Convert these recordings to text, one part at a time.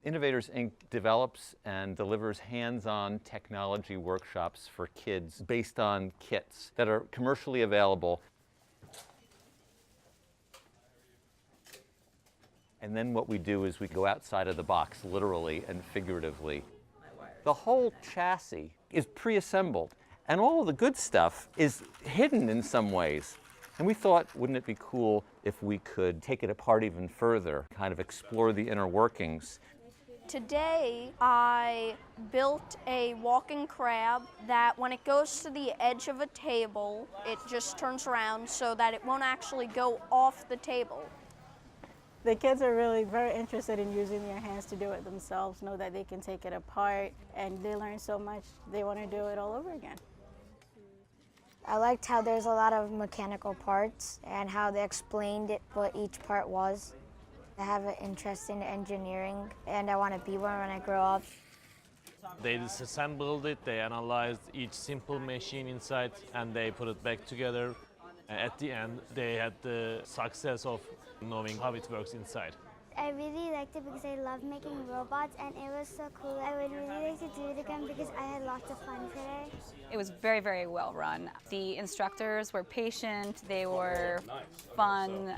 Innovators Inc. develops and delivers hands-on technology workshops for kids based on kits that are commercially available. And then what we do is we go outside of the box, literally and figuratively. The whole chassis is pre-assembled, and all of the good stuff is hidden in some ways. And we thought, wouldn't it be cool if we could take it apart even further, kind of explore the inner workings. Today, I built a walking crab that when it goes to the edge of a table, it just turns around so that it won't actually go off the table. The kids are really very interested in using their hands to do it themselves, know that they can take it apart, and they learn so much, they want to do it all over again. I liked how there's a lot of mechanical parts and how they explained what each part was. I have an interest in engineering, and I want to be one when I grow up. They disassembled it, they analyzed each simple machine inside, and they put it back together. At the end, they had the success of knowing how it works inside. I really liked it because I love making robots, and it was so cool. I would really like to do it again because I had lots of fun today. It was very, very well run. The instructors were patient, they were fun,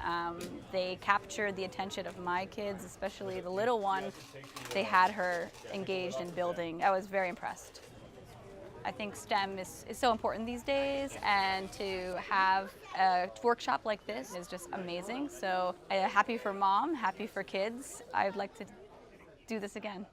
they captured the attention of my kids, especially the little one. They had her engaged in building. I was very impressed. I think STEM is so important these days, and to have a workshop like this is just amazing. So happy for mom, happy for kids. I'd like to do this again.